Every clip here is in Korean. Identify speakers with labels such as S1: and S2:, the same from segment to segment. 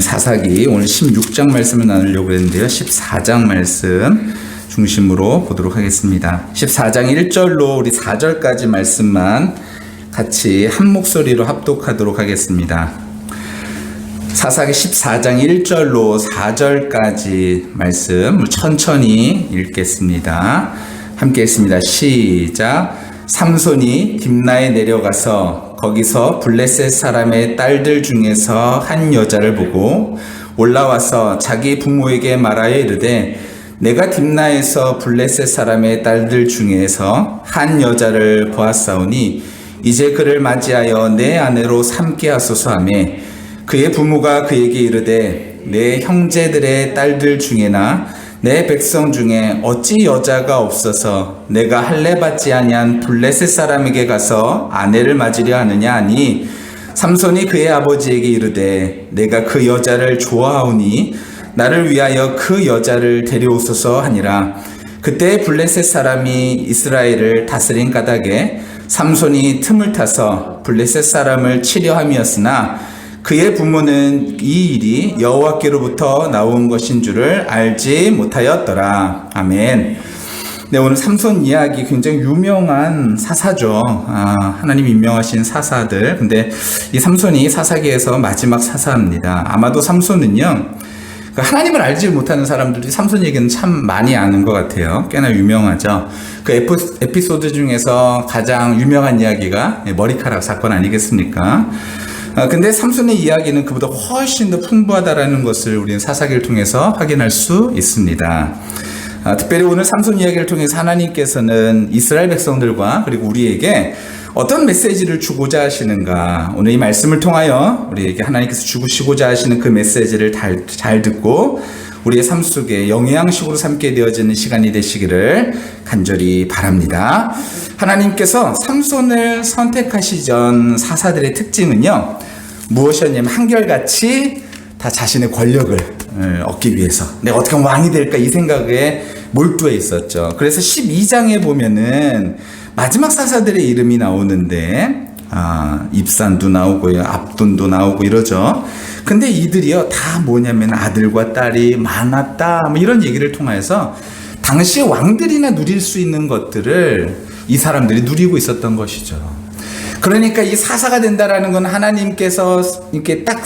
S1: 사사기 오늘 16장 말씀을 나누려고 했는데요. 14장 말씀 중심으로 보도록 하겠습니다. 14장 1절로 우리 4절까지 말씀만 같이 한 목소리로 합독하도록 하겠습니다. 사사기 14장 1절로 4절까지 말씀 천천히 읽겠습니다. 함께 읽습니다. 시작. 삼손이 딥나에 내려가서 거기서 블레셋 사람의 딸들 중에서 한 여자를 보고 올라와서 자기 부모에게 말하여 이르되 내가 딥나에서 블레셋 사람의 딸들 중에서 한 여자를 보았사오니 이제 그를 맞이하여 내 아내로 삼게 하소서 하며 그의 부모가 그에게 이르되 내 형제들의 딸들 중에나 내 백성 중에 어찌 여자가 없어서 내가 할례 받지 아니한 블레셋 사람에게 가서 아내를 맞으려 하느냐 하니 삼손이 그의 아버지에게 이르되 내가 그 여자를 좋아하오니 나를 위하여 그 여자를 데려오소서 하니라. 그때 블레셋 사람이 이스라엘을 다스린 까닭에 삼손이 틈을 타서 블레셋 사람을 치려 함이었으나 그의 부모는 이 일이 여호와께로부터 나온 것인 줄을 알지 못하였더라. 아멘. 네, 오늘 삼손 이야기 굉장히 유명한 사사죠. 하나님 임명하신 사사들. 근데 이 삼손이 사사기에서 마지막 사사입니다. 아마도 삼손은요, 하나님을 알지 못하는 사람들이 삼손 얘기는 참 많이 아는 것 같아요. 꽤나 유명하죠. 그 에피소드 중에서 가장 유명한 이야기가 머리카락 사건 아니겠습니까? 근데 삼손의 이야기는 그보다 훨씬 더 풍부하다라는 것을 우리는 사사기를 통해서 확인할 수 있습니다. 특별히 오늘 삼손 이야기를 통해서 하나님께서는 이스라엘 백성들과 그리고 우리에게 어떤 메시지를 주고자 하시는가, 오늘 이 말씀을 통하여 우리에게 하나님께서 주시고자 하시는 그 메시지를 잘 듣고 우리의 삶 속에 영양식으로 삼게 되어지는 시간이 되시기를 간절히 바랍니다. 하나님께서 삼손을 선택하시던 사사들의 특징은요, 무엇이었냐면 한결같이 다 자신의 권력을 얻기 위해서 내가 어떻게 하면 왕이 될까 이 생각에 몰두해 있었죠. 그래서 12장에 보면은 마지막 사사들의 이름이 나오는데 입산도 나오고요, 압돈도 나오고 이러죠. 근데 이들이요 다 뭐냐면 아들과 딸이 많았다 뭐 이런 얘기를 통해서 당시에 왕들이나 누릴 수 있는 것들을 이 사람들이 누리고 있었던 것이죠. 그러니까 이 사사가 된다라는 건 하나님께서 이렇게 딱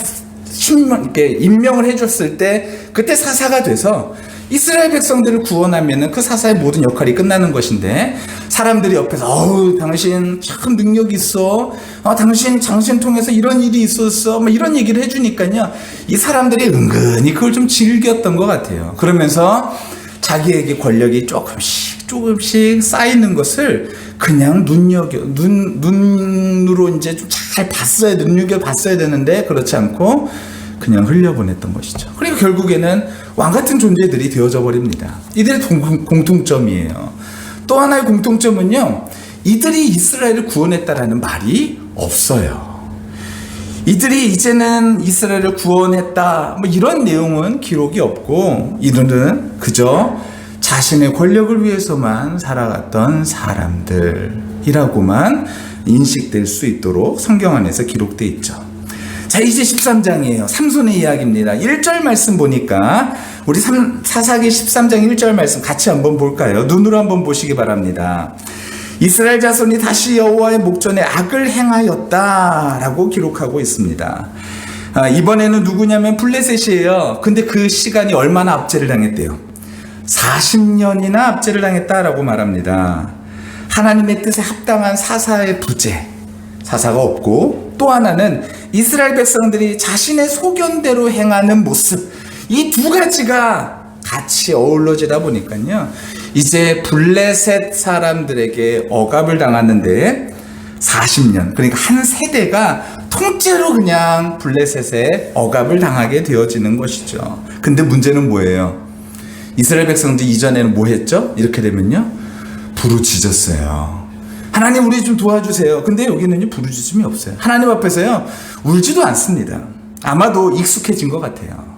S1: 이렇게 임명을 해줬을 때 그때 사사가 돼서 이스라엘 백성들을 구원하면은 그 사사의 모든 역할이 끝나는 것인데 사람들이 옆에서 어우 당신 참 능력 있어, 당신 통해서 이런 일이 있었어, 뭐 이런 얘기를 해주니까요 이 사람들이 은근히 그걸 좀 즐겼던 것 같아요. 그러면서 자기에게 권력이 조금씩 쌓이는 것을 그냥 눈으로 이제 좀 잘 눈여겨봤어야 되는데 그렇지 않고 그냥 흘려보냈던 것이죠. 그러니까 결국에는 왕 같은 존재들이 되어져 버립니다. 이들의 공통점이에요. 또 하나의 공통점은요, 이들이 이스라엘을 구원했다라는 말이 없어요. 이들이 이제는 이스라엘을 구원했다 뭐 이런 내용은 기록이 없고 이들은 그저 자신의 권력을 위해서만 살아갔던 사람들이라고만 인식될 수 있도록 성경 안에서 기록되어 있죠. 자, 이제 13장이에요. 삼손의 이야기입니다. 1절 말씀 보니까 우리 사사기 13장 1절 말씀 같이 한번 볼까요? 눈으로 한번 보시기 바랍니다. 이스라엘 자손이 다시 여호와의 목전에 악을 행하였다라고 기록하고 있습니다. 이번에는 누구냐면 블레셋이에요. 근데 그 시간이 얼마나 압제를 당했대요? 40년이나 압제를 당했다라고 말합니다. 하나님의 뜻에 합당한 사사의 부재, 사사가 없고, 또 하나는 이스라엘 백성들이 자신의 소견대로 행하는 모습, 이 두 가지가 같이 어우러지다 보니까요 이제 블레셋 사람들에게 억압을 당하는데 40년, 그러니까 한 세대가 통째로 그냥 블레셋에 억압을 당하게 되어지는 것이죠. 근데 문제는 뭐예요? 이스라엘 백성들 이전에는 뭐 했죠? 이렇게 되면요 부르짖었어요. 하나님 우리 좀 도와주세요. 근데 여기는요 부르짖음이 없어요. 하나님 앞에서요 울지도 않습니다. 아마도 익숙해진 것 같아요.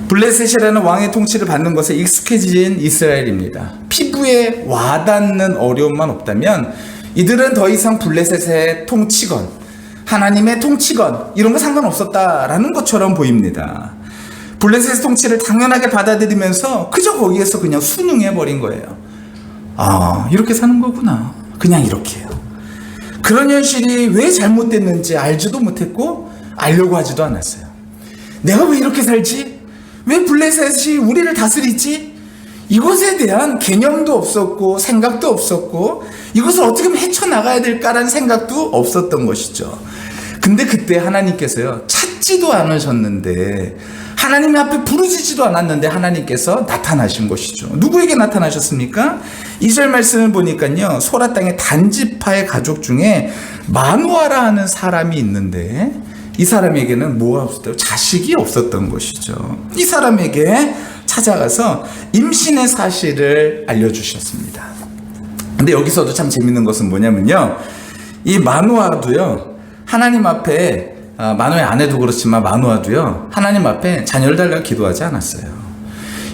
S1: 블레셋이라는 왕의 통치를 받는 것에 익숙해진 이스라엘입니다. 피부에 와닿는 어려움만 없다면 이들은 더 이상 블레셋의 통치건 하나님의 통치건 이런 거 상관없었다라는 것처럼 보입니다. 블레셋의 통치를 당연하게 받아들이면서 그저 거기에서 그냥 순응해버린 거예요. 아, 이렇게 사는 거구나. 그냥 이렇게요. 그런 현실이 왜 잘못됐는지 알지도 못했고 알려고 하지도 않았어요. 내가 왜 이렇게 살지? 왜 블레셋이 우리를 다스리지? 이것에 대한 개념도 없었고 생각도 없었고 이것을 어떻게 하면 헤쳐나가야 될까라는 생각도 없었던 것이죠. 근데 그때 하나님께서요, 찾지도 않으셨는데 하나님 앞에 부르짖지도 않았는데 하나님께서 나타나신 것이죠. 누구에게 나타나셨습니까? 2절 말씀을 보니까요, 소라 땅의 단지파의 가족 중에 마누아라 하는 사람이 있는데 이 사람에게는 뭐가 없었대요? 자식이 없었던 것이죠. 이 사람에게 찾아가서 임신의 사실을 알려주셨습니다. 근데 여기서도 참 재밌는 것은 뭐냐면요, 이 마누아도요, 하나님 앞에, 마누아의 아내도 그렇지만 마누아도요, 하나님 앞에 자녀를 달라고 기도하지 않았어요.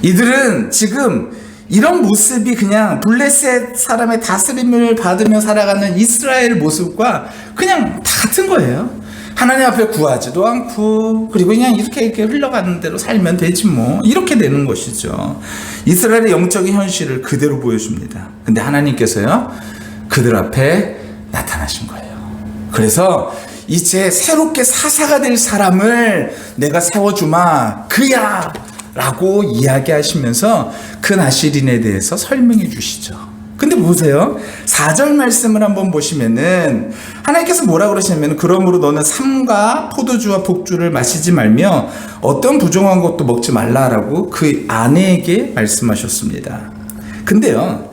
S1: 이들은 지금 이런 모습이 그냥 블레셋 사람의 다스림을 받으며 살아가는 이스라엘 모습과 그냥 다 같은 거예요. 하나님 앞에 구하지도 않고 그리고 그냥 이렇게 흘러가는 대로 살면 되지 뭐, 이렇게 되는 것이죠. 이스라엘의 영적인 현실을 그대로 보여줍니다. 근데 하나님께서요, 그들 앞에 나타나신 거예요. 그래서 이제 새롭게 사사가 될 사람을 내가 세워주마, 그야 라고 이야기하시면서 그 나실인에 대해서 설명해 주시죠. 근데 보세요, 4절 말씀을 한번 보시면은 하나님께서 뭐라 그러시냐면, 그러므로 너는 삼과 포도주와 복주를 마시지 말며 어떤 부정한 것도 먹지 말라라고 그 아내에게 말씀하셨습니다. 근데요,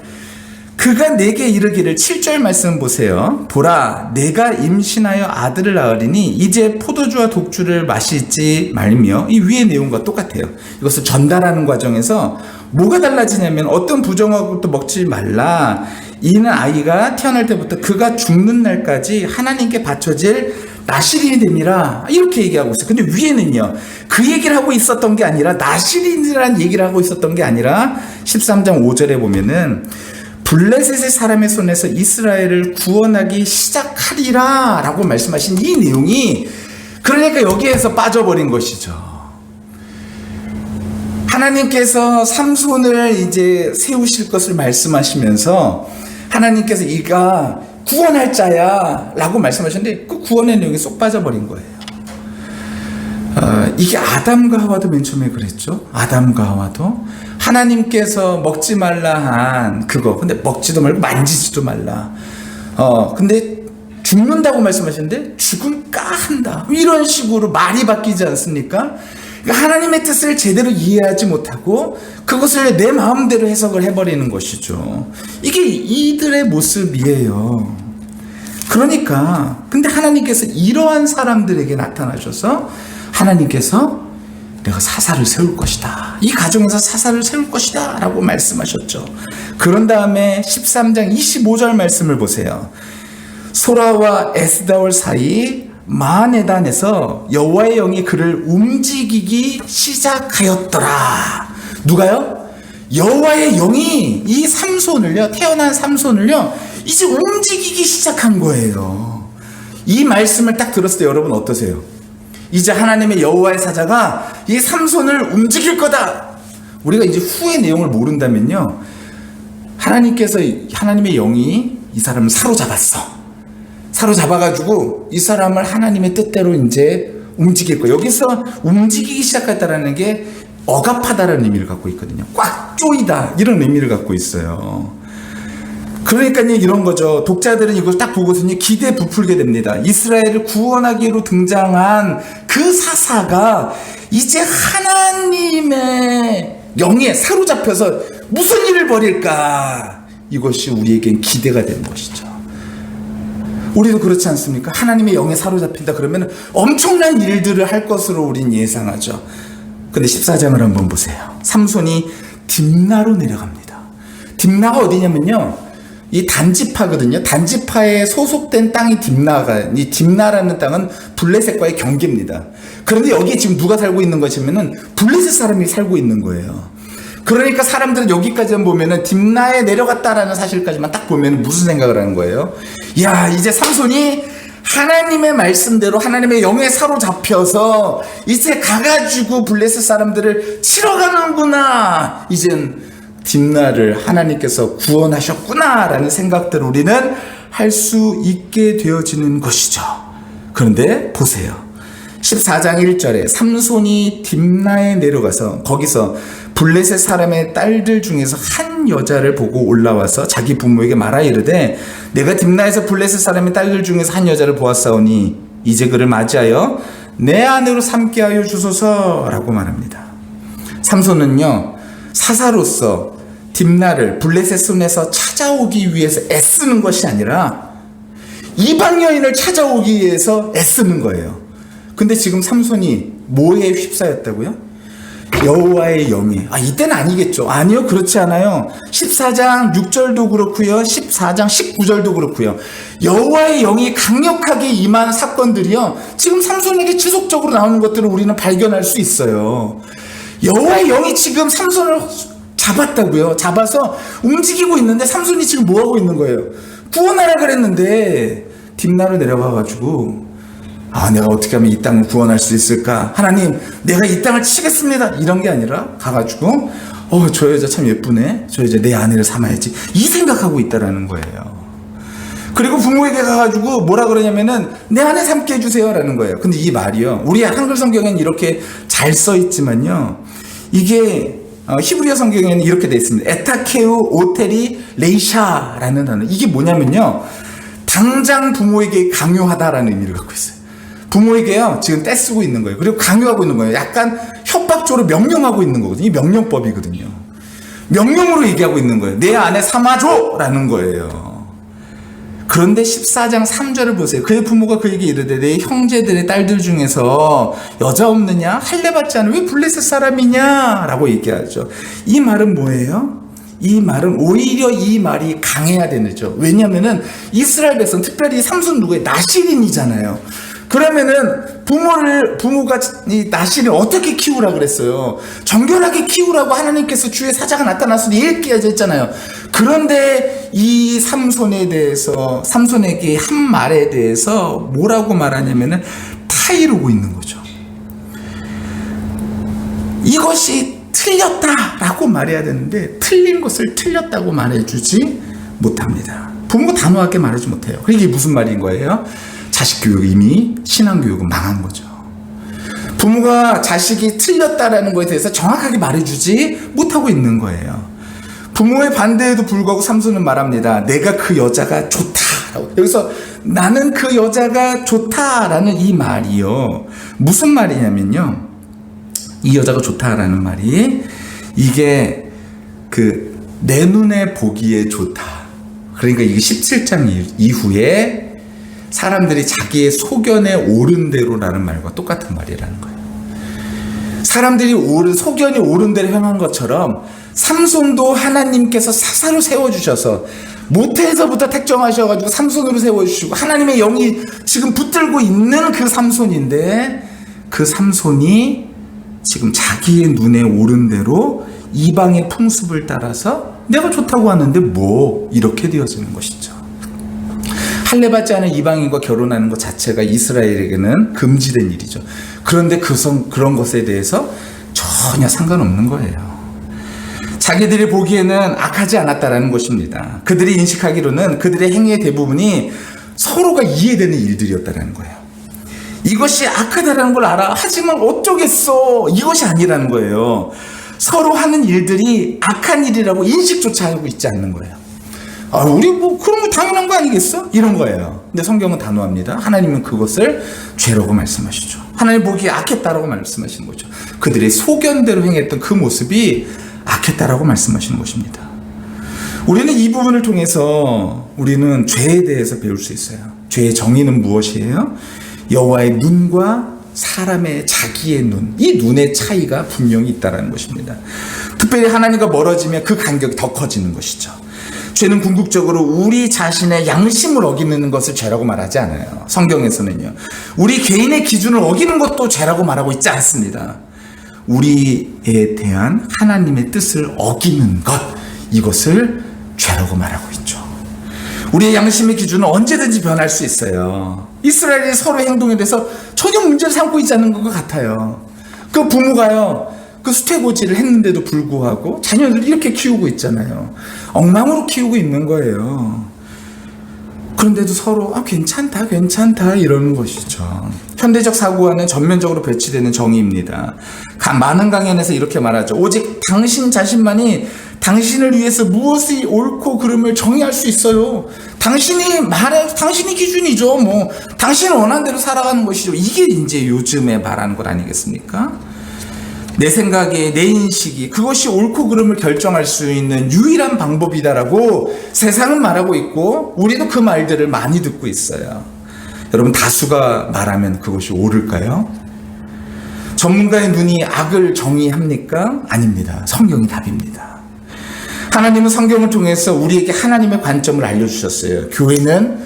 S1: 그가 내게 이르기를, 7절 말씀 보세요. 보라, 내가 임신하여 아들을 낳으리니 이제 포도주와 독주를 마시지 말며, 이 위의 내용과 똑같아요. 이것을 전달하는 과정에서 뭐가 달라지냐면, 어떤 부정한 것도 먹지 말라, 이는 아이가 태어날 때부터 그가 죽는 날까지 하나님께 바쳐질 나실인이 됨이라, 이렇게 얘기하고 있어요. 근데 위에는요, 그 얘기를 하고 있었던 게 아니라, 나실인이라는 얘기를 하고 있었던 게 아니라 13장 5절에 보면은 블레셋의 사람의 손에서 이스라엘을 구원하기 시작하리라 라고 말씀하신 이 내용이, 그러니까 여기에서 빠져버린 것이죠. 하나님께서 삼손을 이제 세우실 것을 말씀하시면서 하나님께서 이가 구원할 자야 라고 말씀하셨는데, 그 구원의 내용이 쏙 빠져버린 거예요. 이게 아담과 하와도 맨 처음에 그랬죠. 아담과 하와도 하나님께서 먹지 말라 한 그거, 근데 먹지도 말고 만지지도 말라. 근데 죽는다고 말씀하셨는데 죽을까 한다, 이런 식으로 말이 바뀌지 않습니까? 그러니까 하나님의 뜻을 제대로 이해하지 못하고 그것을 내 마음대로 해석을 해버리는 것이죠. 이게 이들의 모습이에요. 그러니까 근데 하나님께서 이러한 사람들에게 나타나셔서 하나님께서 내가 사사를 세울 것이다, 이 가정에서 사사를 세울 것이다 라고 말씀하셨죠. 그런 다음에 13장 25절 말씀을 보세요. 소라와 에스다올 사이 마하네단에서 여호와의 영이 그를 움직이기 시작하였더라. 누가요? 여호와의 영이 이 삼손을요, 태어난 삼손을요, 이제 움직이기 시작한 거예요. 이 말씀을 딱 들었을 때 여러분 어떠세요? 이제 하나님의 여호와의 사자가 이 삼손을 움직일 거다. 우리가 이제 후의 내용을 모른다면요, 하나님께서, 하나님의 영이 이 사람을 사로잡아가지고 이 사람을 하나님의 뜻대로 이제 움직일 거예요. 여기서 움직이기 시작했다라는 게 억압하다라는 의미를 갖고 있거든요. 꽉 조이다, 이런 의미를 갖고 있어요. 그러니까 이런 거죠. 독자들은 이걸 딱 보고서는 기대에 부풀게 됩니다. 이스라엘을 구원하기로 등장한 그 사사가 이제 하나님의 영에 사로잡혀서 무슨 일을 벌일까? 이것이 우리에겐 기대가 되는 것이죠. 우리도 그렇지 않습니까? 하나님의 영에 사로잡힌다 그러면 엄청난 일들을 할 것으로 우린 예상하죠. 근데 14장을 한번 보세요. 삼손이 딥나로 내려갑니다. 딥나가 어디냐면요, 이 단지파거든요. 단지파에 소속된 땅이 딥나가, 이 딥나라는 땅은 블레셋과의 경계입니다. 그런데 여기에 지금 누가 살고 있는 것이면은 블레셋 사람이 살고 있는 거예요. 그러니까 사람들은 여기까지만 보면은 딥나에 내려갔다라는 사실까지만 딱 보면 무슨 생각을 하는 거예요? 야, 이제 삼손이 하나님의 말씀대로 하나님의 영에 사로잡혀서 이제 가가지고 블레셋 사람들을 치러 가는구나. 이젠 딥나를 하나님께서 구원하셨구나 라는 생각들을 우리는 할 수 있게 되어지는 것이죠. 그런데 보세요. 14장 1절에 삼손이 딥나에 내려가서 거기서 블레셋 사람의 딸들 중에서 한 여자를 보고 올라와서 자기 부모에게 말하 이르되 내가 딥나에서 블레셋 사람의 딸들 중에서 한 여자를 보았사오니 이제 그를 맞이하여 내 아내로 삼게 하여 주소서라고 말합니다. 삼손은요 사사로서 딥나를 블레셋 손에서 찾아오기 위해서 애쓰는 것이 아니라 이방 여인을 찾아오기 위해서 애쓰는 거예요. 근데 지금 삼손이 뭐에 휩싸였다고요? 여호와의 영이. 이때는 아니겠죠. 아니요, 그렇지 않아요. 14장 6절도 그렇고요, 14장 19절도 그렇고요. 여호와의 영이 강력하게 임한 사건들이요, 지금 삼손에게 지속적으로 나오는 것들을 우리는 발견할 수 있어요. 여호와의 영이 지금 삼손을 잡았다고요. 잡아서 움직이고 있는데 삼손이 지금 뭐 하고 있는 거예요? 구원하라 그랬는데 딥나로 내려가가지고 내가 어떻게 하면 이 땅을 구원할 수 있을까? 하나님, 내가 이 땅을 치겠습니다. 이런 게 아니라 가가지고 저 여자 참 예쁘네. 저 여자 내 아내를 삼아야지. 이 생각하고 있다라는 거예요. 그리고 부모에게 가가지고 뭐라 그러냐면은 내 아내 삼게 해주세요 라는 거예요. 근데 이 말이요, 우리 한글 성경에는 이렇게 잘 써 있지만요, 이게 히브리어 성경에는 이렇게 돼 있습니다. 에타케우 오테리 레이샤라는 단어. 이게 뭐냐면요, 당장 부모에게 강요하다라는 의미를 갖고 있어요. 부모에게요 지금 떼쓰고 있는 거예요. 그리고 강요하고 있는 거예요. 약간 협박적으로 명령하고 있는 거거든요. 이 명령법이거든요. 명령으로 얘기하고 있는 거예요. 내 아내 삼아줘 라는 거예요. 그런데 14장 3절을 보세요. 그의 부모가 그에게 이르되 내 형제들의 딸들 중에서 여자 없느냐? 할례받지 않은 왜 블레셋 사람이냐? 라고 얘기하죠. 이 말은 뭐예요? 이 말은 오히려 이 말이 강해야 되죠. 왜냐면은 이스라엘 백성, 특별히 삼손 누구의 나실인이잖아요. 그러면은 부모가 이 나실을 어떻게 키우라 그랬어요? 정결하게 키우라고 하나님께서 주의 사자가 나타났으니 얘기하자 했잖아요. 그런데 이 삼손에게 한 말에 대해서 뭐라고 말하냐면은 타이르고 있는 거죠. 이것이 틀렸다라고 말해야 되는데 틀린 것을 틀렸다고 말해주지 못합니다. 부모가 단호하게 말하지 못해요. 이게 무슨 말인 거예요? 자식 교육이 이미 신앙교육은 망한 거죠. 부모가 자식이 틀렸다라는 것에 대해서 정확하게 말해주지 못하고 있는 거예요. 부모의 반대에도 불구하고 삼손은 말합니다. 내가 그 여자가 좋다라고. 여기서 나는 그 여자가 좋다라는 이 말이요, 무슨 말이냐면요, 이 여자가 좋다라는 말이 이게 내 눈에 보기에 좋다. 그러니까 이게 17장 이후에 사람들이 자기의 소견에 옳은 대로라는 말과 똑같은 말이라는 거예요. 사람들이 소견이 옳은 대로 행한 것처럼 삼손도 하나님께서 사사로 세워주셔서 모태에서부터 택정하셔가지고 삼손으로 세워주시고 하나님의 영이 지금 붙들고 있는 그 삼손인데, 그 삼손이 지금 자기의 눈에 옳은 대로 이방의 풍습을 따라서 내가 좋다고 하는데 뭐 이렇게 되어지는 것이죠. 할례받지 않은 이방인과 결혼하는 것 자체가 이스라엘에게는 금지된 일이죠. 그런데 그런 것에 대해서 전혀 상관없는 거예요. 자기들이 보기에는 악하지 않았다라는 것입니다. 그들이 인식하기로는 그들의 행위의 대부분이 서로가 이해되는 일들이었다라는 거예요. 이것이 악하다라는 걸 알아. 하지만 어쩌겠어. 이것이 아니라는 거예요. 서로 하는 일들이 악한 일이라고 인식조차 하고 있지 않는 거예요. 우리 그런 거 당연한 거 아니겠어? 이런 거예요. 근데 성경은 단호합니다. 하나님은 그것을 죄라고 말씀하시죠. 하나님 보기에 악했다라고 말씀하시는 거죠. 그들의 소견대로 행했던 그 모습이 악했다라고 말씀하시는 것입니다. 우리는 이 부분을 통해서 우리는 죄에 대해서 배울 수 있어요. 죄의 정의는 무엇이에요? 여호와의 눈과 사람의 자기의 눈, 이 눈의 차이가 분명히 있다는 것입니다. 특별히 하나님과 멀어지면 그 간격이 더 커지는 것이죠. 죄는 궁극적으로 우리 자신의 양심을 어기는 것을 죄라고 말하지 않아요. 성경에서는요, 우리 개인의 기준을 어기는 것도 죄라고 말하고 있지 않습니다. 우리에 대한 하나님의 뜻을 어기는 것, 이것을 죄라고 말하고 있죠. 우리의 양심의 기준은 언제든지 변할 수 있어요. 이스라엘이 서로의 행동에 대해서 전혀 문제를 삼고 있지 않는 것 같아요. 그 부모가요, 그 수태고지를 했는데도 불구하고 자녀들을 이렇게 키우고 있잖아요. 엉망으로 키우고 있는 거예요. 그런데도 서로 괜찮다 이러는 것이죠. 현대적 사고와는 전면적으로 배치되는 정의입니다. 많은 강연에서 이렇게 말하죠. 오직 당신 자신만이 당신을 위해서 무엇이 옳고 그름을 정의할 수 있어요. 당신이 기준이죠. 당신이 원하는 대로 살아가는 것이죠. 이게 이제 요즘에 말하는 것 아니겠습니까? 내 생각에, 내 인식이 그것이 옳고 그름을 결정할 수 있는 유일한 방법이다라고 세상은 말하고 있고, 우리도 그 말들을 많이 듣고 있어요. 여러분, 다수가 말하면 그것이 옳을까요? 전문가의 눈이 악을 정의합니까? 아닙니다. 성경이 답입니다. 하나님은 성경을 통해서 우리에게 하나님의 관점을 알려주셨어요. 교회는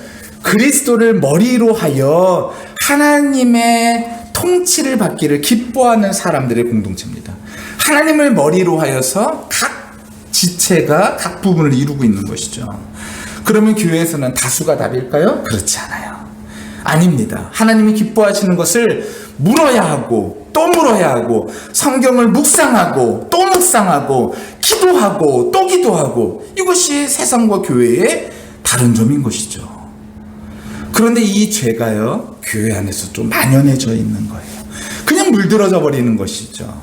S1: 그리스도를 머리로 하여 하나님의 통치를 받기를 기뻐하는 사람들의 공동체입니다. 하나님을 머리로 하여서 각 지체가 각 부분을 이루고 있는 것이죠. 그러면 교회에서는 다수가 답일까요? 그렇지 않아요. 아닙니다. 하나님이 기뻐하시는 것을 물어야 하고 또 물어야 하고, 성경을 묵상하고 또 묵상하고, 기도하고 또 기도하고, 이것이 세상과 교회의 다른 점인 것이죠. 그런데 이 죄가요, 교회 안에서 좀 만연해져 있는 거예요. 그냥 물들어져 버리는 것이죠.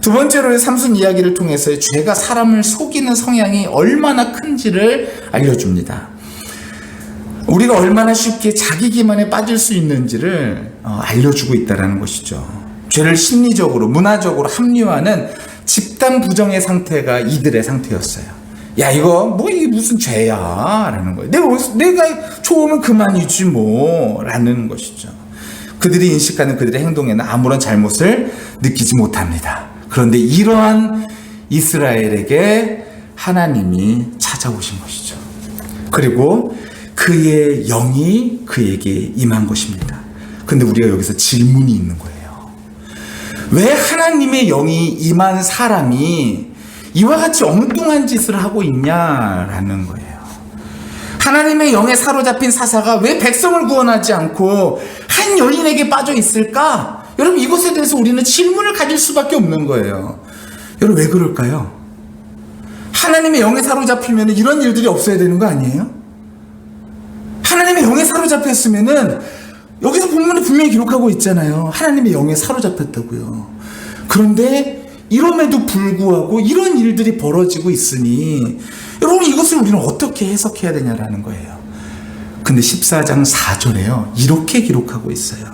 S1: 두 번째로 삼손 이야기를 통해서 죄가 사람을 속이는 성향이 얼마나 큰지를 알려줍니다. 우리가 얼마나 쉽게 자기 기만에 빠질 수 있는지를 알려주고 있다는 것이죠. 죄를 심리적으로, 문화적으로 합리화하는 집단 부정의 상태가 이들의 상태였어요. 야, 이게 무슨 죄야? 라는 거예요. 내가 좋으면 그만이지 라는 것이죠. 그들이 인식하는 그들의 행동에는 아무런 잘못을 느끼지 못합니다. 그런데 이러한 이스라엘에게 하나님이 찾아오신 것이죠. 그리고 그의 영이 그에게 임한 것입니다. 근데 우리가 여기서 질문이 있는 거예요. 왜 하나님의 영이 임한 사람이 이와 같이 엉뚱한 짓을 하고 있냐라는 거예요. 하나님의 영에 사로잡힌 사사가 왜 백성을 구원하지 않고 한 여인에게 빠져 있을까? 여러분, 이것에 대해서 우리는 질문을 가질 수밖에 없는 거예요. 여러분, 왜 그럴까요? 하나님의 영에 사로잡히면 이런 일들이 없어야 되는 거 아니에요? 하나님의 영에 사로잡혔으면은, 여기서 본문에 분명히 기록하고 있잖아요. 하나님의 영에 사로잡혔다고요. 그런데 이럼에도 불구하고 이런 일들이 벌어지고 있으니, 여러분, 이것을 우리는 어떻게 해석해야 되냐라는 거예요. 근데 14장 4절에요, 이렇게 기록하고 있어요.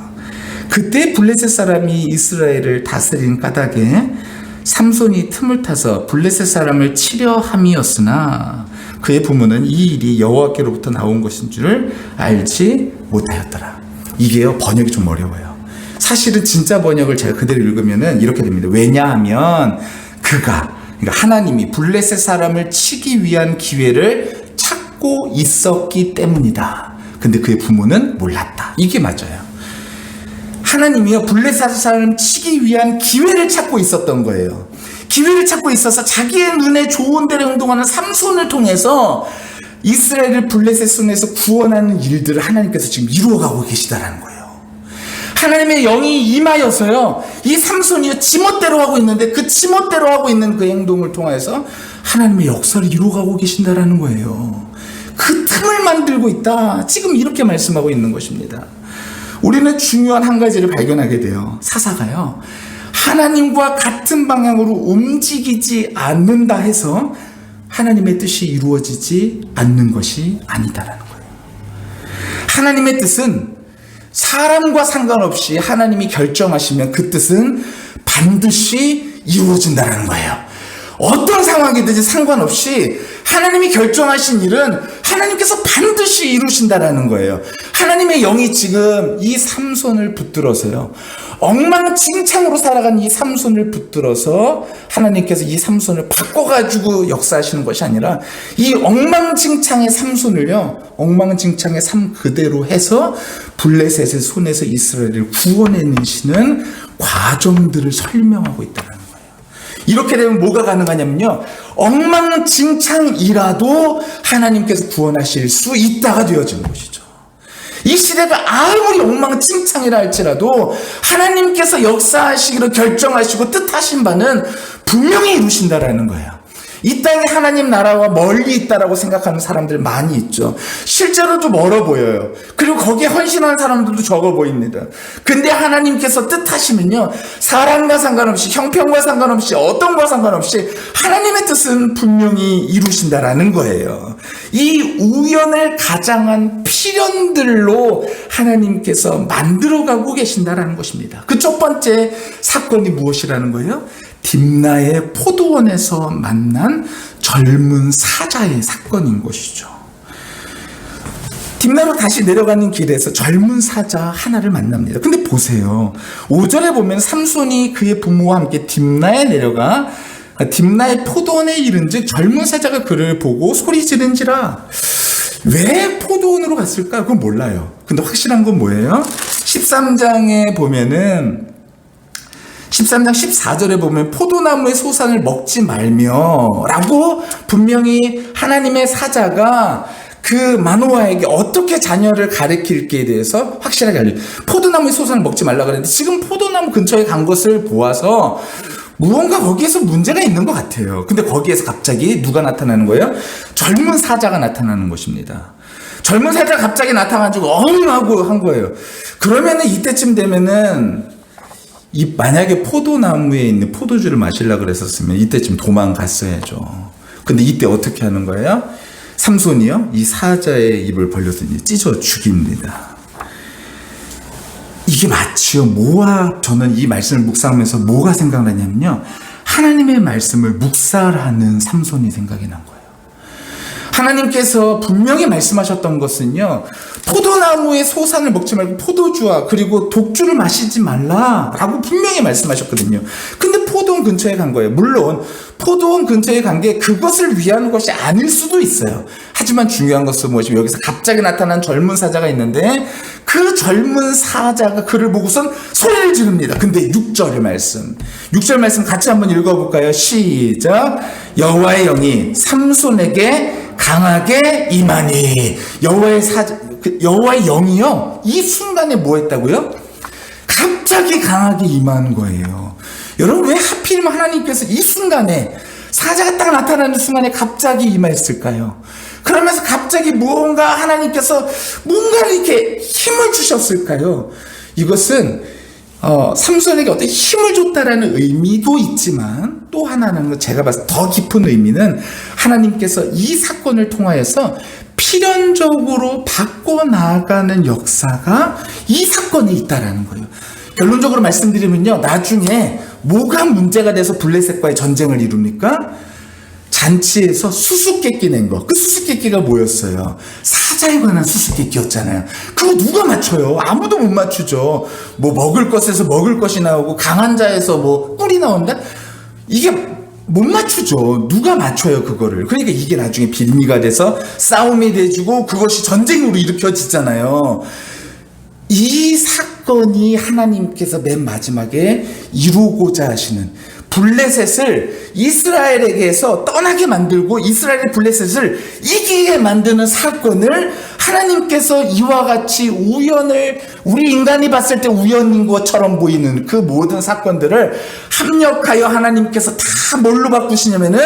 S1: 그때 블레셋 사람이 이스라엘을 다스린 까닭에 삼손이 틈을 타서 블레셋 사람을 치려 함이었으나 그의 부모는 이 일이 여호와께로부터 나온 것인 줄을 알지 못하였더라. 이게요, 번역이 좀 어려워요. 사실은 진짜 번역을 제가 그대로 읽으면은 이렇게 됩니다. 왜냐하면 그러니까 하나님이 블레셋 사람을 치기 위한 기회를 찾고 있었기 때문이다. 근데 그의 부모는 몰랐다. 이게 맞아요. 하나님이요, 블레셋 사람을 치기 위한 기회를 찾고 있었던 거예요. 기회를 찾고 있어서 자기의 눈에 좋은 대로 행동하는 삼손을 통해서 이스라엘을 블레셋 손에서 구원하는 일들을 하나님께서 지금 이루어가고 계시다라는 거예요. 하나님의 영이 임하여서요, 이 삼손이요, 지멋대로 하고 있는데 그 지멋대로 하고 있는 그 행동을 통해서 하나님의 역사를 이루어가고 계신다라는 거예요. 그 틈을 만들고 있다. 지금 이렇게 말씀하고 있는 것입니다. 우리는 중요한 한 가지를 발견하게 돼요. 사사가요, 하나님과 같은 방향으로 움직이지 않는다 해서 하나님의 뜻이 이루어지지 않는 것이 아니다라는 거예요. 하나님의 뜻은 사람과 상관없이 하나님이 결정하시면 그 뜻은 반드시 이루어진다는 거예요. 어떤 상황이든지 상관없이 하나님이 결정하신 일은 하나님께서 반드시 이루신다라는 거예요. 하나님의 영이 지금 이 삼손을 붙들어서요, 엉망진창으로 살아간 이 삼손을 붙들어서 하나님께서 이 삼손을 바꿔가지고 역사하시는 것이 아니라 이 엉망진창의 삼손을요, 엉망진창의 삶 그대로 해서 블레셋의 손에서 이스라엘을 구원해내시는 과정들을 설명하고 있다는 거예요. 이렇게 되면 뭐가 가능하냐면요, 엉망진창이라도 하나님께서 구원하실 수 있다가 되어진 것이죠. 이 시대가 아무리 엉망진창이라 할지라도 하나님께서 역사하시기로 결정하시고 뜻하신 바는 분명히 이루신다라는 거예요. 이 땅에 하나님 나라와 멀리 있다라고 생각하는 사람들 많이 있죠. 실제로도 멀어 보여요. 그리고 거기에 헌신하는 사람들도 적어 보입니다. 근데 하나님께서 뜻하시면요, 사람과 상관없이, 형편과 상관없이, 어떤 것과 상관없이 하나님의 뜻은 분명히 이루신다라는 거예요. 이 우연을 가장한 필연들로 하나님께서 만들어가고 계신다라는 것입니다. 그 첫 번째 사건이 무엇이라는 거예요? 딥나의 포도원에서 만난 젊은 사자의 사건인 것이죠. 딥나로 다시 내려가는 길에서 젊은 사자 하나를 만납니다. 근데 보세요. 5절에 보면 삼손이 그의 부모와 함께 딥나에 내려가 딥나의 포도원에 이른즉 젊은 사자가 그를 보고 소리 지른지라. 왜 포도원으로 갔을까? 그건 몰라요. 근데 확실한 건 뭐예요? 13장에 보면은 13장 14절에 보면 포도나무의 소산을 먹지 말며 라고 분명히 하나님의 사자가 그 마노아에게 어떻게 자녀를 가르칠기에 대해서 확실하게 알려요. 포도나무의 소산을 먹지 말라 그랬는데 지금 포도나무 근처에 간 것을 보아서 무언가 거기에서 문제가 있는 것 같아요. 근데 거기에서 갑자기 누가 나타나는 거예요? 젊은 사자가 나타나는 것입니다. 젊은 사자가 갑자기 나타나가지고 하고 한 거예요. 그러면은 이때쯤 되면은 만약에 포도나무에 있는 포도주를 마시려고 그랬었으면 이때쯤 도망갔어야죠. 근데 이때 어떻게 하는 거예요? 삼손이요? 이 사자의 입을 벌려서 찢어 죽입니다. 이게 마치요. 저는 이 말씀을 묵상하면서 뭐가 생각나냐면요. 하나님의 말씀을 묵살하는 삼손이 생각이 난 거예요. 하나님께서 분명히 말씀하셨던 것은요, 포도나무의 소산을 먹지 말고 포도주와 그리고 독주를 마시지 말라라고 분명히 말씀하셨거든요. 근데 포도원 근처에 간 거예요. 물론 포도원 근처에 간 게 그것을 위한 것이 아닐 수도 있어요. 하지만 중요한 것은 무엇이면 여기서 갑자기 나타난 젊은 사자가 있는데 그 젊은 사자가 그를 보고선 소리를 지릅니다. 근데 6절 말씀 같이 한번 읽어볼까요? 시작. 여호와의 영이 삼손에게 강하게 임하니. 여호와의 영이요, 이 순간에 뭐 했다고요? 갑자기 강하게 임한 거예요. 여러분, 왜 하필이면 하나님께서 이 순간에, 사자가 딱 나타나는 순간에 갑자기 임했을까요? 그러면서 갑자기 하나님께서 뭔가 이렇게 힘을 주셨을까요? 이것은 삼손에게 어떤 힘을 줬다라는 의미도 있지만 또 하나는 제가 봤을 때 더 깊은 의미는 하나님께서 이 사건을 통하여서 필연적으로 바꿔나가는 역사가 이 사건에 있다라는 거예요. 결론적으로 말씀드리면요, 나중에 뭐가 문제가 돼서 블레셋과의 전쟁을 이룹니까? 잔치에서 수수께끼 낸 거. 그 수수께끼가 뭐였어요? 사자에 관한 수수께끼였잖아요. 그거 누가 맞춰요? 아무도 못 맞추죠. 먹을 것에서 먹을 것이 나오고 강한 자에서 꿀이 나온다? 이게 못 맞추죠. 누가 맞춰요, 그거를. 그러니까 이게 나중에 빌미가 돼서 싸움이 돼지고 그것이 전쟁으로 일으켜지잖아요. 이 사건이 하나님께서 맨 마지막에 이루고자 하시는, 블레셋을 이스라엘에게서 떠나게 만들고 이스라엘의 블레셋을 이기게 만드는 사건을 하나님께서 이와 같이 우연을, 우리 인간이 봤을 때 우연인 것처럼 보이는 그 모든 사건들을 합력하여 하나님께서 다 뭘로 바꾸시냐면은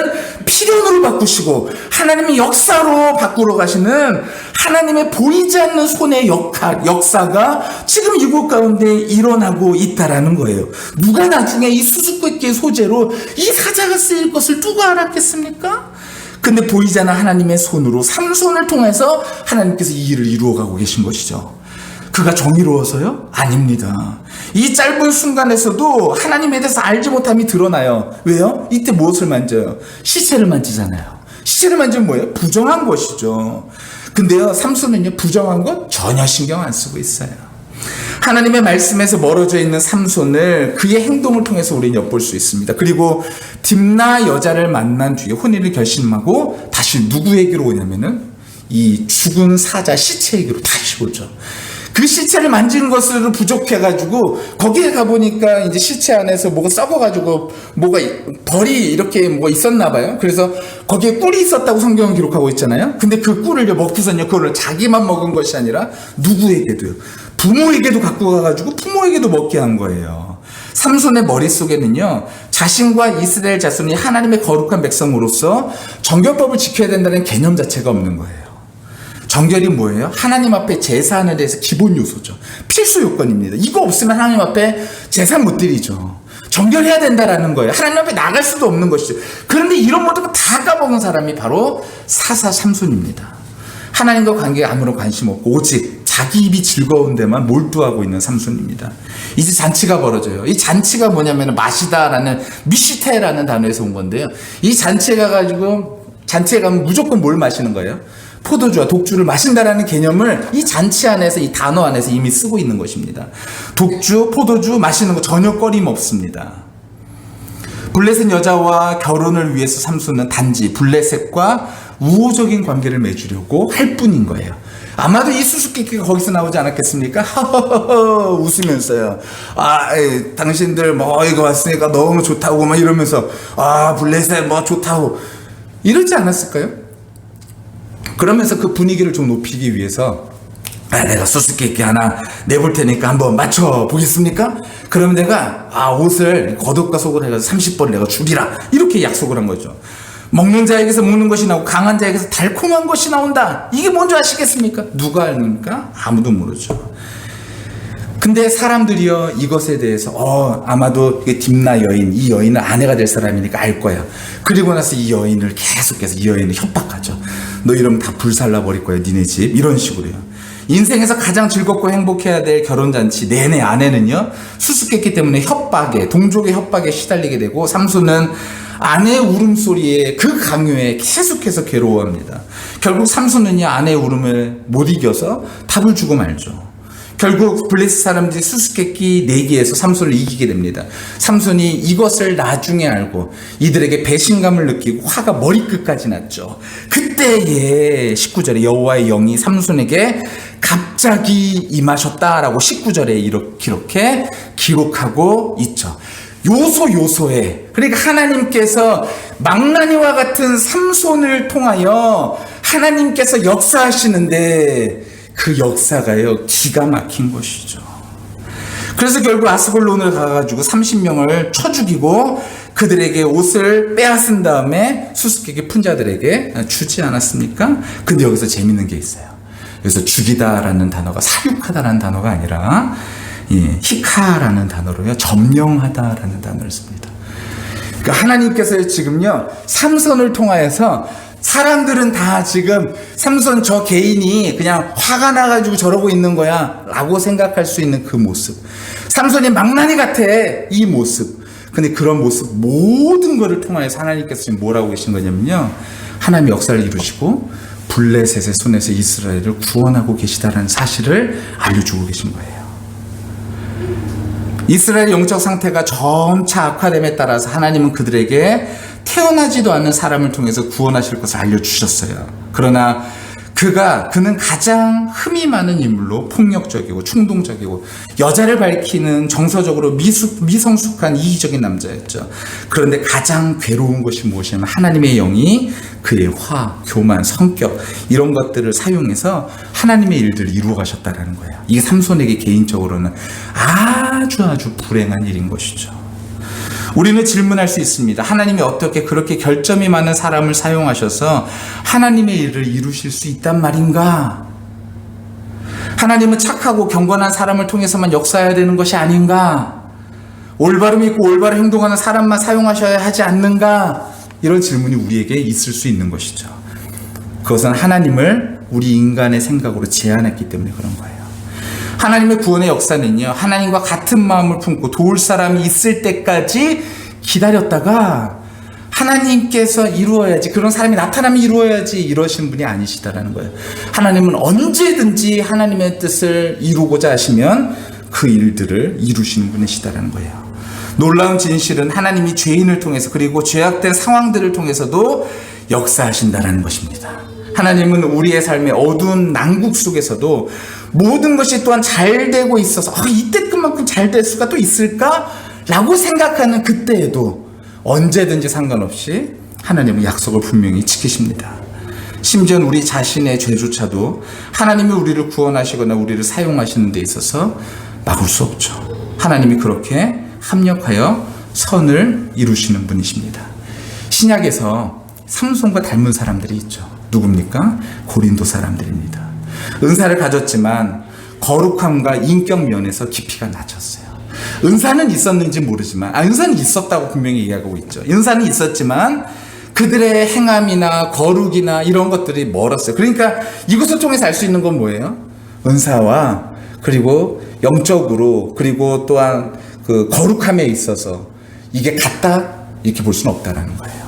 S1: 필연으로 바꾸시고 하나님의 역사로 바꾸러 가시는 하나님의 보이지 않는 손의 역사가 지금 이곳 가운데 일어나고 있다라는 거예요. 누가 나중에 이 수수께끼의 소재로 이 사자가 쓰일 것을 누가 알았겠습니까? 근데 보이지 않는 하나님의 손으로 삼손을 통해서 하나님께서 이 일을 이루어가고 계신 것이죠. 그가 정의로워서요? 아닙니다. 이 짧은 순간에서도 하나님에 대해서 알지 못함이 드러나요. 왜요? 이때 무엇을 만져요? 시체를 만지잖아요. 시체를 만지면 뭐예요? 부정한 것이죠. 근데요, 삼손은요, 부정한 것 전혀 신경 안 쓰고 있어요. 하나님의 말씀에서 멀어져 있는 삼손을 그의 행동을 통해서 우리는 엿볼 수 있습니다. 그리고 딥나 여자를 만난 뒤에 혼인을 결심하고 다시 누구에게로 오냐면은 이 죽은 사자 시체에게로 다시 오죠. 그 시체를 만진 것으로 부족해가지고 거기에 가보니까 이제 시체 안에서 뭐가 썩어가지고 뭐가 벌이 이렇게 뭐가 있었나 봐요. 그래서 거기에 꿀이 있었다고 성경은 기록하고 있잖아요. 근데 그 꿀을 먹고서는요, 그거를 자기만 먹은 것이 아니라 누구에게도요, 부모에게도 갖고 가가지고 부모에게도 먹게 한 거예요. 삼손의 머릿속에는요, 자신과 이스라엘 자손이 하나님의 거룩한 백성으로서 정결법을 지켜야 된다는 개념 자체가 없는 거예요. 정결이 뭐예요? 하나님 앞에 제사하는 데서 기본 요소죠. 필수 요건입니다. 이거 없으면 하나님 앞에 제사 못 드리죠. 정결해야 된다라는 거예요. 하나님 앞에 나갈 수도 없는 것이죠. 그런데 이런 모든 거 다 까먹은 사람이 바로 사사 삼손입니다. 하나님과 관계에 아무런 관심 없고 오직 자기 입이 즐거운 데만 몰두하고 있는 삼손입니다. 이제 잔치가 벌어져요. 이 잔치가 뭐냐면 마시다라는, 미시테라는 단어에서 온 건데요. 이 잔치에 가면 무조건 뭘 마시는 거예요? 포도주와 독주를 마신다라는 개념을 이 잔치 안에서, 이 단어 안에서 이미 쓰고 있는 것입니다. 독주, 포도주 마시는 거 전혀 꺼림없습니다. 블레셋 여자와 결혼을 위해서 삼손은 단지 블레셋과 우호적인 관계를 맺으려고 할 뿐인 거예요. 아마도 이 수수께끼가 거기서 나오지 않았겠습니까? 하하하하 웃으면서요. 당신들 이거 왔으니까 너무 좋다고 막 이러면서 블레셋 좋다고 이러지 않았을까요? 그러면서 그 분위기를 좀 높이기 위해서 내가 수수께끼 하나 내볼 테니까 한번 맞춰보겠습니까? 그러면 내가 옷을 겉옷과 속을 해가지고 30벌 내가 주리라, 이렇게 약속을 한 거죠. 먹는 자에게서 먹는 것이 나오고 강한 자에게서 달콤한 것이 나온다. 이게 뭔지 아시겠습니까? 누가 압니까? 아무도 모르죠. 근데 사람들이요, 이것에 대해서 아마도 딥나 여인, 이 여인은 아내가 될 사람이니까 알 거야. 그리고 나서 이 여인을 계속해서 이 여인을 협박하죠. 너 이러면 다 불살라 버릴 거야, 니네 집. 이런 식으로요. 인생에서 가장 즐겁고 행복해야 될 결혼잔치 내내 아내는요, 수수께끼 때문에 동족의 협박에 시달리게 되고, 삼손은 아내의 울음소리에, 그 강요에 계속해서 괴로워합니다. 결국 삼손은요, 아내의 울음을 못 이겨서 답을 주고 말죠. 결국 블레셋 사람들이 수수께끼 내기에서 삼손을 이기게 됩니다. 삼손이 이것을 나중에 알고 이들에게 배신감을 느끼고 화가 머리끝까지 났죠. 그때에 19절에 여호와의 영이 삼손에게 갑자기 임하셨다라고 19절에 이렇게 기록하고 있죠. 요소에, 그러니까 하나님께서 망나니와 같은 삼손을 통하여 하나님께서 역사하시는데, 그 역사가요, 기가 막힌 것이죠. 그래서 결국 아스글론을 가가지고 30명을 쳐 죽이고 그들에게 옷을 빼앗은 다음에 수수께끼 푼자들에게 주지 않았습니까? 근데 여기서 재밌는 게 있어요. 그래서 죽이다라는 단어가 사육하다라는 단어가 아니라 히카라는 단어로요, 점령하다라는 단어를 씁니다. 그러니까 하나님께서 지금요, 삼손을 통하여서 사람들은 다 지금 삼손 저 개인이 그냥 화가 나가지고 저러고 있는 거야 라고 생각할 수 있는 그 모습, 삼손이 망나니 같아, 이 모습. 근데 그런 모습 모든 것을 통하여서 하나님께서 지금 뭐라고 계신 거냐면요, 하나님의 역사를 이루시고 블레셋의 손에서 이스라엘을 구원하고 계시다라는 사실을 알려주고 계신 거예요. 이스라엘의 영적 상태가 점차 악화됨에 따라서 하나님은 그들에게 태어나지도 않는 사람을 통해서 구원하실 것을 알려주셨어요. 그러나 그는 가장 흠이 많은 인물로 폭력적이고 충동적이고 여자를 밝히는 정서적으로 미성숙한 이기적인 남자였죠. 그런데 가장 괴로운 것이 무엇이냐면 하나님의 영이 그의 교만, 성격 이런 것들을 사용해서 하나님의 일들을 이루어 가셨다는 거예요. 이게 삼손에게 개인적으로는 아주 불행한 일인 것이죠. 우리는 질문할 수 있습니다. 하나님이 어떻게 그렇게 결점이 많은 사람을 사용하셔서 하나님의 일을 이루실 수 있단 말인가? 하나님은 착하고 경건한 사람을 통해서만 역사해야 되는 것이 아닌가? 올바름 있고 올바로 행동하는 사람만 사용하셔야 하지 않는가? 이런 질문이 우리에게 있을 수 있는 것이죠. 그것은 하나님을 우리 인간의 생각으로 제한했기 때문에 그런 거예요. 하나님의 구원의 역사는요, 하나님과 같은 마음을 품고 도울 사람이 있을 때까지 기다렸다가 하나님께서 이루어야지, 그런 사람이 나타나면 이루어야지 이러신 분이 아니시다라는 거예요. 하나님은 언제든지 하나님의 뜻을 이루고자 하시면 그 일들을 이루시는 분이시다라는 거예요. 놀라운 진실은 하나님이 죄인을 통해서 그리고 죄악된 상황들을 통해서도 역사하신다라는 것입니다. 하나님은 우리의 삶의 어두운 난국 속에서도 모든 것이 또한 잘 되고 있어서 이때만큼 잘 될 수가 또 있을까? 라고 생각하는 그때에도 언제든지 상관없이 하나님은 약속을 분명히 지키십니다. 심지어 우리 자신의 죄조차도 하나님이 우리를 구원하시거나 우리를 사용하시는 데 있어서 막을 수 없죠. 하나님이 그렇게 합력하여 선을 이루시는 분이십니다. 신약에서 삼손과 닮은 사람들이 있죠. 누굽니까? 고린도 사람들입니다. 은사를 가졌지만 거룩함과 인격 면에서 깊이가 낮췄어요. 은사는 있었는지 모르지만 은사는 있었다고 분명히 이야기하고 있죠. 은사는 있었지만 그들의 행함이나 거룩이나 이런 것들이 멀었어요. 그러니까 이것을 통해서 알 수 있는 건 뭐예요? 은사와 그리고 영적으로 그리고 또한 그 거룩함에 있어서 이게 같다 이렇게 볼 수는 없다라는 거예요.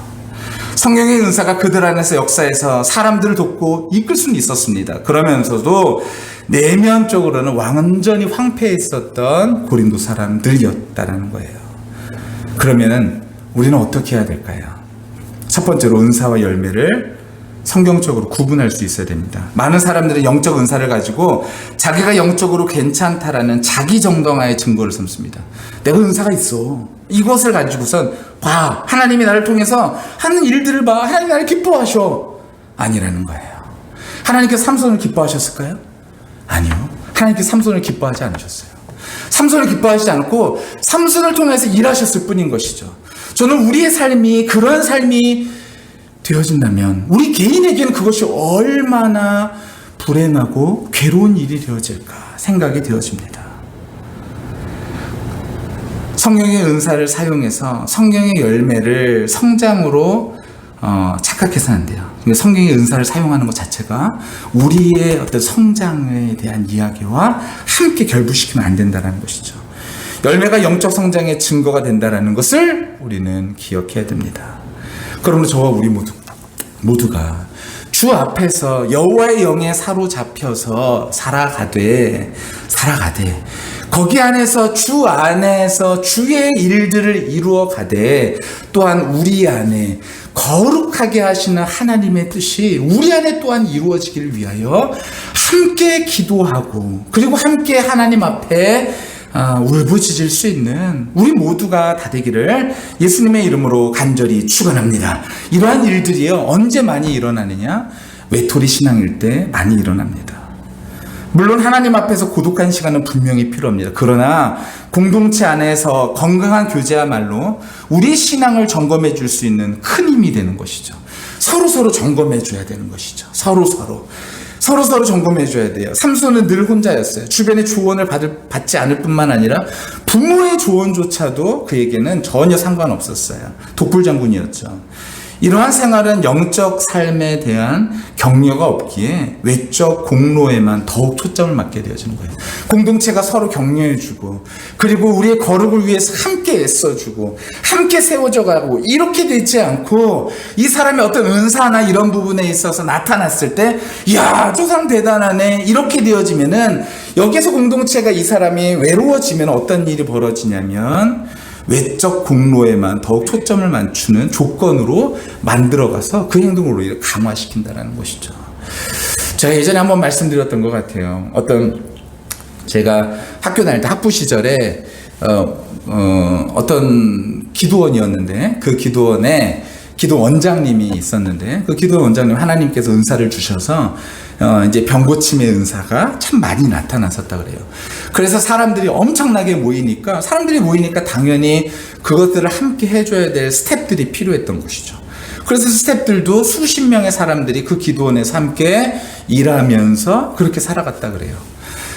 S1: 성령의 은사가 그들 안에서 역사해서 사람들을 돕고 이끌 수는 있었습니다. 그러면서도 내면적으로는 완전히 황폐했었던 고린도 사람들이었다라는 거예요. 그러면 우리는 어떻게 해야 될까요? 첫 번째로 은사와 열매를 성경적으로 구분할 수 있어야 됩니다. 많은 사람들은 영적 은사를 가지고 자기가 영적으로 괜찮다라는 자기 정당화의 증거를 삼습니다. 내가 은사가 있어. 이것을 가지고선 봐. 하나님이 나를 통해서 하는 일들을 봐. 하나님이 나를 기뻐하셔. 아니라는 거예요. 하나님께서 삼손을 기뻐하셨을까요? 아니요. 하나님께서 삼손을 기뻐하지 않으셨어요. 삼손을 기뻐하시지 않고 삼손을 통해서 일하셨을 뿐인 것이죠. 저는 우리의 삶이 그런 삶이 되어진다면 우리 개인에게는 그것이 얼마나 불행하고 괴로운 일이 되어질까 생각이 되어집니다. 성령의 은사를 사용해서 성령의 열매를 성장으로 착각해서는 안 돼요. 성령의 은사를 사용하는 것 자체가 우리의 어떤 성장에 대한 이야기와 함께 결부시키면 안 된다는 것이죠. 열매가 영적 성장의 증거가 된다는 것을 우리는 기억해야 됩니다. 그러므로 저와 우리 모두가 주 앞에서 여호와의 영에 사로잡혀서 살아가되 거기 안에서 주 안에서 주의 일들을 이루어 가되 또한 우리 안에 거룩하게 하시는 하나님의 뜻이 우리 안에 또한 이루어지기를 위하여 함께 기도하고 그리고 함께 하나님 앞에 울부짖을 수 있는 우리 모두가 다 되기를 예수님의 이름으로 간절히 축원합니다. 이러한 일들이요 언제 많이 일어나느냐? 외톨이 신앙일 때 많이 일어납니다. 물론 하나님 앞에서 고독한 시간은 분명히 필요합니다. 그러나 공동체 안에서 건강한 교제야말로 우리 신앙을 점검해 줄 수 있는 큰 힘이 되는 것이죠. 서로 점검해 줘야 되는 것이죠. 서로 점검해 줘야 돼요. 삼손은 늘 혼자였어요. 주변의 조언을 받지 않을 뿐만 아니라 부모의 조언조차도 그에게는 전혀 상관없었어요. 독불장군이었죠. 이러한 생활은 영적 삶에 대한 격려가 없기에 외적 공로에만 더욱 초점을 맞게 되어지는 거예요. 공동체가 서로 격려해주고 그리고 우리의 거룩을 위해서 함께 애써주고 함께 세워져 가고 이렇게 되지 않고 이 사람의 어떤 은사나 이런 부분에 있어서 나타났을 때 이야 저 사람 대단하네 이렇게 되어지면은 여기서 공동체가 이 사람이 외로워지면 어떤 일이 벌어지냐면 외적 공로에만 더욱 초점을 맞추는 조건으로 만들어가서 그 행동을 오히려 강화시킨다는 것이죠. 제가 예전에 한번 말씀드렸던 것 같아요. 제가 학교 다닐 때 학부 시절에 어떤 기도원이었는데 그 기도원에 기도원장님이 있었는데 그 기도원장님 하나님께서 은사를 주셔서 이제 병고침의 은사가 참 많이 나타났었다 그래요. 그래서 사람들이 엄청나게 모이니까 당연히 그것들을 함께 해줘야 될 스태프들이 필요했던 것이죠. 그래서 스태프들도 수십 명의 사람들이 그 기도원에서 함께 일하면서 그렇게 살아갔다 그래요.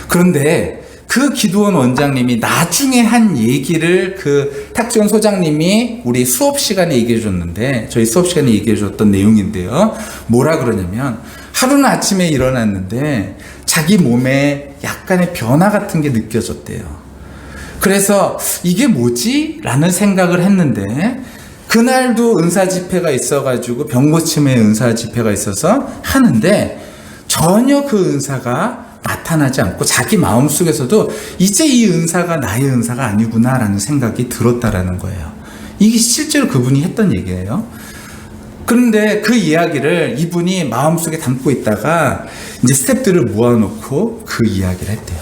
S1: 그런데 그 기도원 원장님이 나중에 한 얘기를 그 탁지원 소장님이 우리 수업 시간에 얘기해 줬는데 저희 수업 시간에 얘기해 줬던 내용인데요. 뭐라 그러냐면 하루는 아침에 일어났는데 자기 몸에 약간의 변화 같은 게 느껴졌대요. 그래서 이게 뭐지? 라는 생각을 했는데 그날도 은사 집회가 있어가지고 병고침의 은사 집회가 있어서 하는데 전혀 그 은사가 나타나지 않고 자기 마음속에서도 이제 이 은사가 나의 은사가 아니구나 라는 생각이 들었다라는 거예요. 이게 실제로 그분이 했던 얘기예요. 그런데 그 이야기를 이분이 마음속에 담고 있다가 이제 스태프들을 모아놓고 그 이야기를 했대요.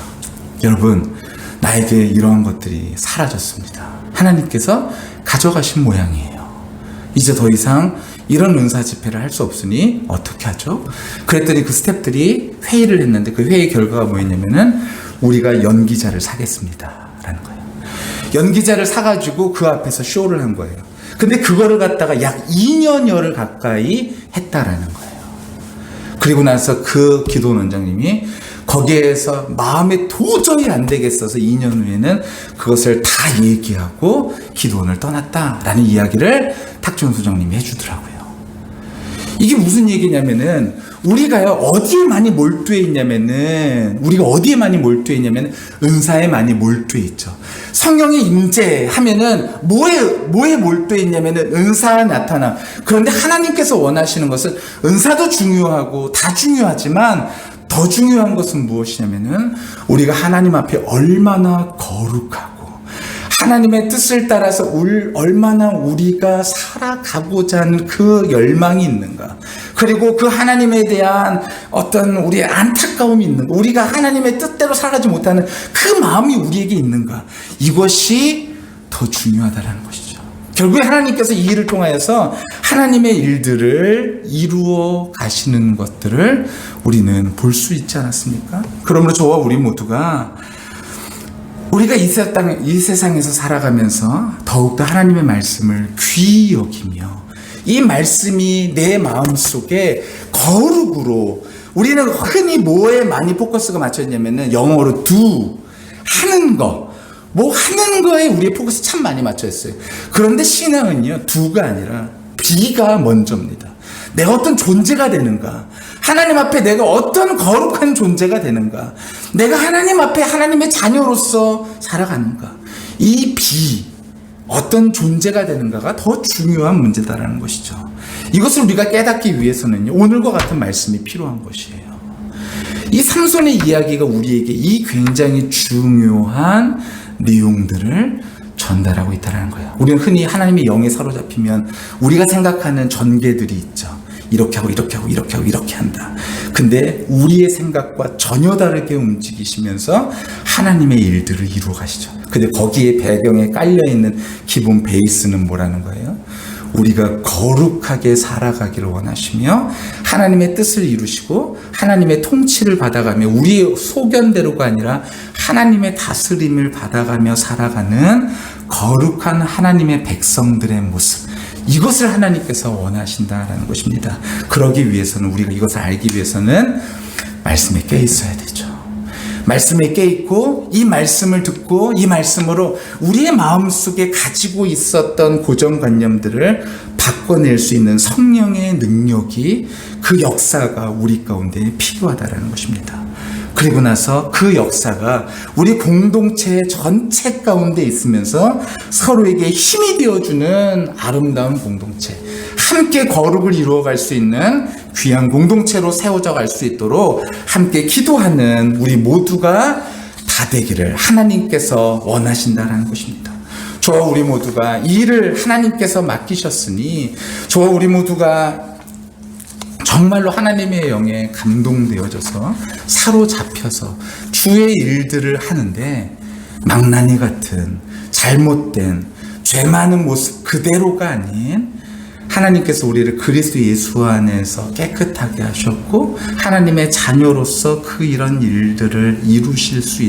S1: 여러분, 나에게 이러한 것들이 사라졌습니다. 하나님께서 가져가신 모양이에요. 이제 더 이상 이런 은사 집회를 할 수 없으니 어떻게 하죠? 그랬더니 그 스태프들이 회의를 했는데 그 회의 결과가 뭐였냐면은 우리가 연기자를 사겠습니다 라는 거예요. 연기자를 사가지고 그 앞에서 쇼를 한 거예요. 근데 그거를 갖다가 약 2년여를 가까이 했다라는 거예요. 그리고 나서 그 기도원장님이 거기에서 마음에 도저히 안 되겠어서 2년 후에는 그것을 다 얘기하고 기도원을 떠났다라는 이야기를 탁지원 소장님이 해주더라고요. 이게 무슨 얘기냐면은 우리가요 어디에 많이 몰두해 있냐면은 은사에 많이 몰두해 있죠. 성령의 임재하면은 뭐에 몰두해 있냐면은 은사가 나타나. 그런데 하나님께서 원하시는 것은 은사도 중요하고 다 중요하지만 더 중요한 것은 무엇이냐면은 우리가 하나님 앞에 얼마나 거룩하고 하나님의 뜻을 따라서 얼마나 우리가 살아가고자 하는 그 열망이 있는가. 그리고 그 하나님에 대한 어떤 우리의 안타까움이 있는가. 우리가 하나님의 뜻대로 살아가지 못하는 그 마음이 우리에게 있는가. 이것이 더 중요하다는 것이죠. 결국에 하나님께서 이 일을 통하여서 하나님의 일들을 이루어 가시는 것들을 우리는 볼 수 있지 않았습니까? 그러므로 저와 우리 모두가 우리가 이 세상에서 살아가면서 더욱더 하나님의 말씀을 귀히 여기며 이 말씀이 내 마음속에 거룩으로 우리는 흔히 뭐에 많이 포커스가 맞춰있냐면은 영어로 do 하는 거 뭐 하는 거에 우리의 포커스 참 많이 맞춰 있어요. 그런데 신앙은요 do가 아니라 be가 먼저입니다. 내가 어떤 존재가 되는가, 하나님 앞에 내가 어떤 거룩한 존재가 되는가, 내가 하나님 앞에 하나님의 자녀로서 살아가는가, 이 비 어떤 존재가 되는가가 더 중요한 문제다라는 것이죠. 이것을 우리가 깨닫기 위해서는요 오늘과 같은 말씀이 필요한 것이에요. 이 삼손의 이야기가 우리에게 이 굉장히 중요한 내용들을 전달하고 있다는 거예요. 우리는 흔히 하나님의 영에 사로잡히면 우리가 생각하는 전개들이 있죠. 이렇게 하고 이렇게 하고 이렇게 하고 이렇게 한다. 근데 우리의 생각과 전혀 다르게 움직이시면서 하나님의 일들을 이루어 가시죠. 근데 거기에 배경에 깔려있는 기본 베이스는 뭐라는 거예요? 우리가 거룩하게 살아가기를 원하시며 하나님의 뜻을 이루시고 하나님의 통치를 받아가며 우리의 소견대로가 아니라 하나님의 다스림을 받아가며 살아가는 거룩한 하나님의 백성들의 모습, 이것을 하나님께서 원하신다라는 것입니다. 그러기 위해서는, 우리가 이것을 알기 위해서는 말씀에 깨 있어야 되죠. 말씀에 깨 있고 이 말씀을 듣고 이 말씀으로 우리의 마음속에 가지고 있었던 고정관념들을 바꿔낼 수 있는 성령의 능력이, 그 역사가 우리 가운데 필요하다라는 것입니다. 그리고 나서 그 역사가 우리 공동체 전체 가운데 있으면서 서로에게 힘이 되어주는 아름다운 공동체, 함께 거룩을 이루어갈 수 있는 귀한 공동체로 세워져 갈 수 있도록 함께 기도하는 우리 모두가 다 되기를 하나님께서 원하신다는 것입니다. 저와 우리 모두가 이 일을 하나님께서 맡기셨으니 저와 우리 모두가 정말로 하나님의 영에 감동되어져서 사로잡혀서 주의 일들을 하는데 망나니 같은 잘못된 죄 많은 모습 그대로가 아닌 하나님께서 우리를 그리스도 예수 안에서 깨끗하게 하셨고 하나님의 자녀로서 그 이런 일들을 이룰 수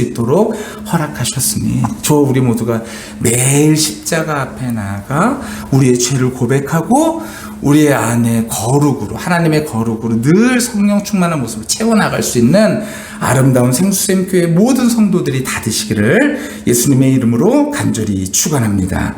S1: 있도록 허락하셨으니 저와 우리 모두가 매일 십자가 앞에 나아가 우리의 죄를 고백하고 우리의 안에 거룩으로, 하나님의 거룩으로 늘 성령 충만한 모습을 채워나갈 수 있는 아름다운 생수샘교회 모든 성도들이 다 되시기를 예수님의 이름으로 간절히 축원합니다.